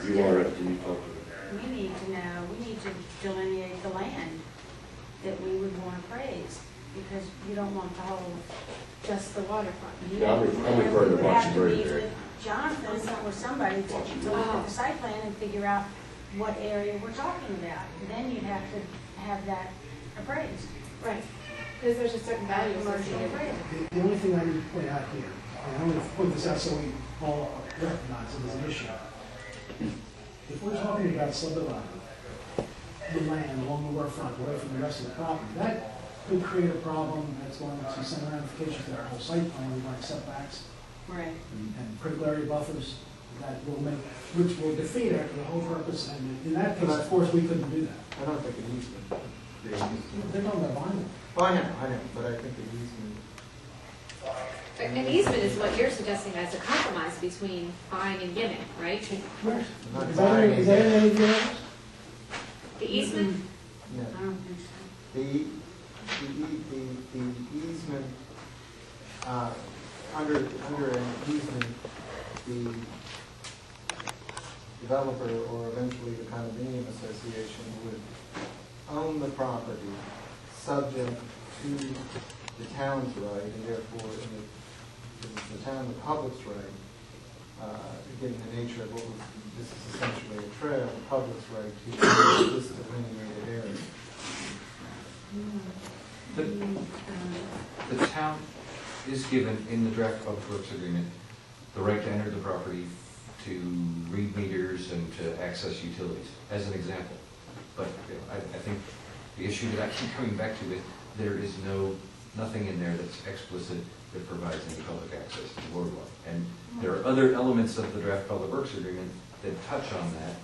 You want to We need to know, we need to delineate the land that we would want appraised, because you don't want the whole, just the waterfront. Yeah, I'm referring to Washington Road there. Jonathan or somebody to look at the site plan and figure out what area we're talking about. Then you'd have to have that appraised. Right, because there's a certain value associated with it. The only thing I need to point out here, and I want to point this out so we all recognize it as an issue. If we're talking about subdividing the land along the waterfront away from the rest of the property, that could create a problem that's going to send ramifications to our whole site plan, like setbacks Right. and critical area buffers that will make, which will defeat after the whole purpose. And in that case, of course, we couldn't do that. I don't think an easement. They're talking about vinyl. Well, I know, but I think an easement. An easement is what you're suggesting as a compromise between buying and giving, right? Is that in any of yours? The easement? No. I don't think so. The easement, under an easement, the developer or eventually the condominium association would own the property subject to the town's right, and therefore in the town, the public's right, given the nature of what was, this is essentially a trail, the public's right to use this delineated area. The town is given in the draft public works agreement the right to enter the property, to read meters and to access utilities, as an example. But I think the issue that I keep coming back to is there is nothing in there that's explicit that provides any public access to the boardwalk. And there are other elements of the draft public works agreement that touch on that,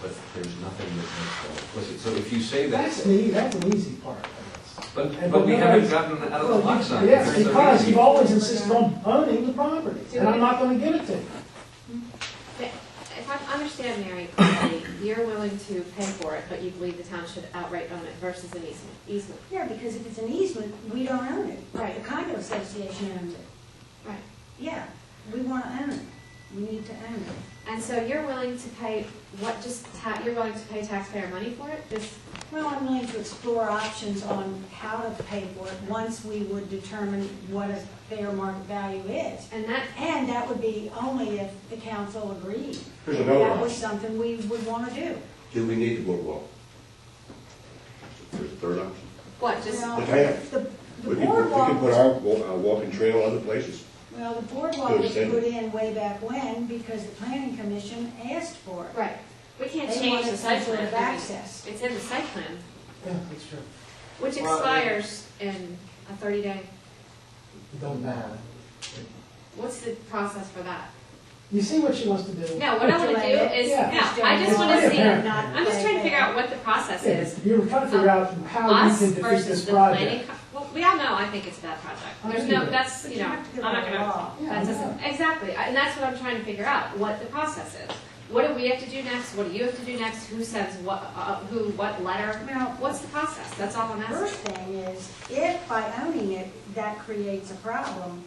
but there's nothing that makes that explicit. So if you say that... That's an easy part, I guess. But we haven't gotten out of the box on it. Yes, because you've always insisted on owning the property, and I'm not going to give it to you. If I understand Mary correctly, you're willing to pay for it, but you believe the town should outright own it versus an easement. Yeah, because if it's an easement, we don't own it. Right. The condo association owns it. Right. Yeah, we want to own it. We need to own it. And so you're willing to pay what? You're willing to pay taxpayer money for it? Well, I'm willing to explore options on how to pay for it once we would determine what a fair market value is. And that would be only if the council agreed. There's If another that was option. something we would want to do. Do we need the boardwalk? There's a third option. what? Just Well, The town. the We can boardwalk put our walking trail other places. well, the boardwalk was put in way back when because the planning commission asked for it. right. We can't They change wanted the site some sort plan. of access. It's in the site plan, Yeah, that's true. which Well, expires in a 30-day. It don't matter. What's the process for that? You see what she wants to do? No, what I want to do is, Yeah. no, I just want to see, Yeah. I'm just trying to figure out what the process Yeah, is. you're trying to figure out how you Us can defeat versus this the planning, project. well, we all know I think it's a bad project. There's I no, do. that's, But you you know, have to go I'm not by gonna, law. Yeah, that I doesn't, know. exactly, and that's what I'm trying to figure out, what the process is. What do we have to do next? What do you have to do next? Who sends what, what letter? Now, What's the process? That's all I'm first asking. thing is, if by owning it, that creates a problem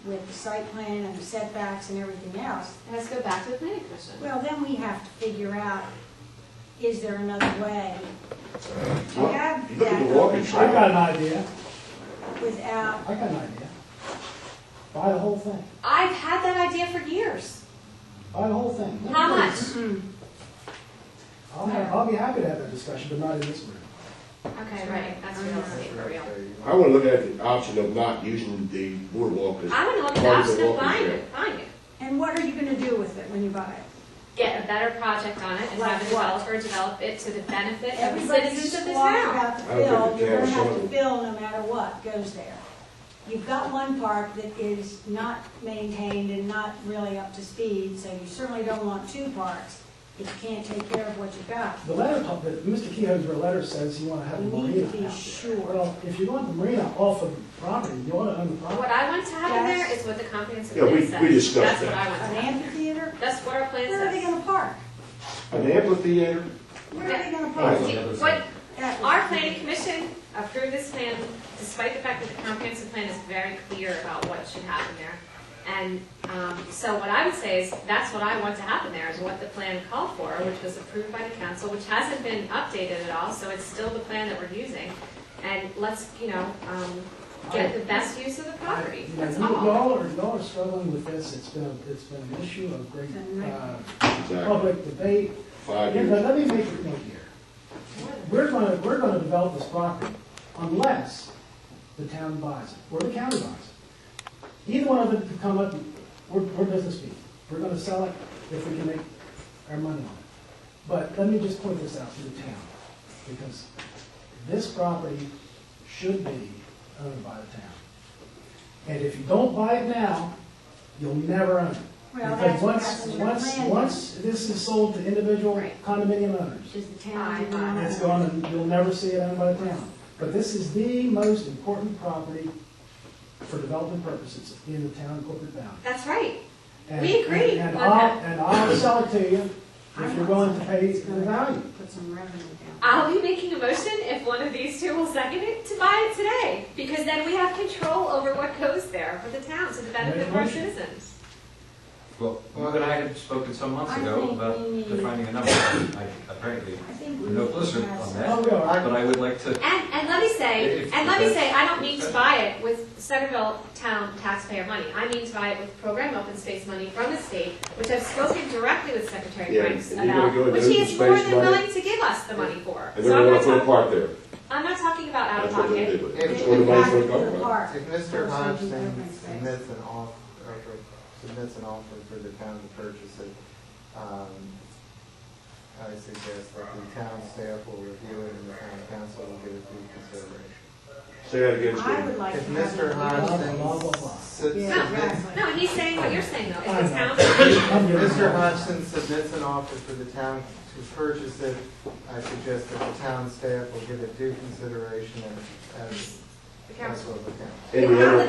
with the site plan and the setbacks and everything else, It has to go back to the planning commission. well, then we have to figure out, is there another way to Well, have you look at that the walking open trail. I got an idea. without, I got an idea. Buy the whole thing. I've had that idea for years. Buy the whole thing. How much? I'll be happy to have that discussion, but not in this room. Okay, right, that's real estate for real. I want to look at the option of not using the boardwalk as I want to look at the part of option the of walking buying trail. it. and what are you gonna do with it when you buy it? Get a better project on it and Like have a what? developer develop it to the benefit of the Everybody citizens of this squawks town. about the I don't fill, think the you're gonna town have to should. fill no matter what goes there. You've got one park that is not maintained and not really up to speed, so you certainly don't want two parks if you can't take care of what you've got. The letter, Mr. Kehoe's letter says you want to have a You marina need to be out there. sure. Well, if you want the marina off of the property, you ought to own the What property. I want to have in there Yes. is what the comprehensive Yeah, plan we says. discussed That's what that. I want to An have. amphitheater, That's what our plan where are they says. gonna park? An amphitheater? Where are they gonna Right. park? See, what That was- our planning commission approved this plan, despite the fact that the comprehensive plan is very clear about what should happen there. And so what I would say is, that's what I want to happen there, is what the plan called for, which was approved by the council, which hasn't been updated at all, so it's still the plan that we're using. And let's, get the best use of the property, that's all. Y'all are struggling with this, it's been an issue of great, Exactly. public debate. 5 Yeah, years. but let me make a point here. We're gonna develop this property unless the town buys it, or the county buys it. Either one of them could come up, and we're business people. We're gonna sell it if we can make our money on it. But let me just point this out to the town, because this property should be owned by the town. And if you don't buy it now, you'll never own it. Well, Because that's what happens with land. once this is sold to individual Right. condominium owners, Does the town do not it's own it? gone, and you'll never see it owned by the town. But this is the most important property for development purposes in the town corporate boundary. That's right. And- We agree And with I'll, that. and I'll sell it to you if you're willing to pay the value. Put some revenue down. I'll be making a motion, if one of these two will second it, to buy it today, because then we have control over what goes there for the town, to the benefit of our Make a motion. citizens. Well, you and I had spoken some months I ago think about we need- defining a number. Apparently, I think we we're no need to closer have on some- that. Oh, we are. But I would like to, And let me say, If- I don't mean to buy it with Centreville town taxpayer money. I mean to buy it with program open space money from the state, which I've spoken directly with Secretary Yeah, Franks and you're gonna about, go into which he open is more space than money. willing to give us the money for. And So then I'm we're not gonna put a talking, park there. I'm not talking about out of That's what we're gonna pocket. do with it. If- That's where the money's gonna Back come to the from. park. If Mr. Versus open Hodgson space. submits an offer for the town to purchase it, I suggest that the town staff will review it and the town council will give it due consideration. Say that again, I would Steve. like If to have Mr. it. Hodgson Blah, blah, blah. Yeah, submits, exactly. No, he's saying what you're saying though, I is the know. town. I'm giving Mr. you- Hodgson submits an offer for the town to purchase it, I suggest that the town staff will give it due consideration as The council. will the town. In the interim,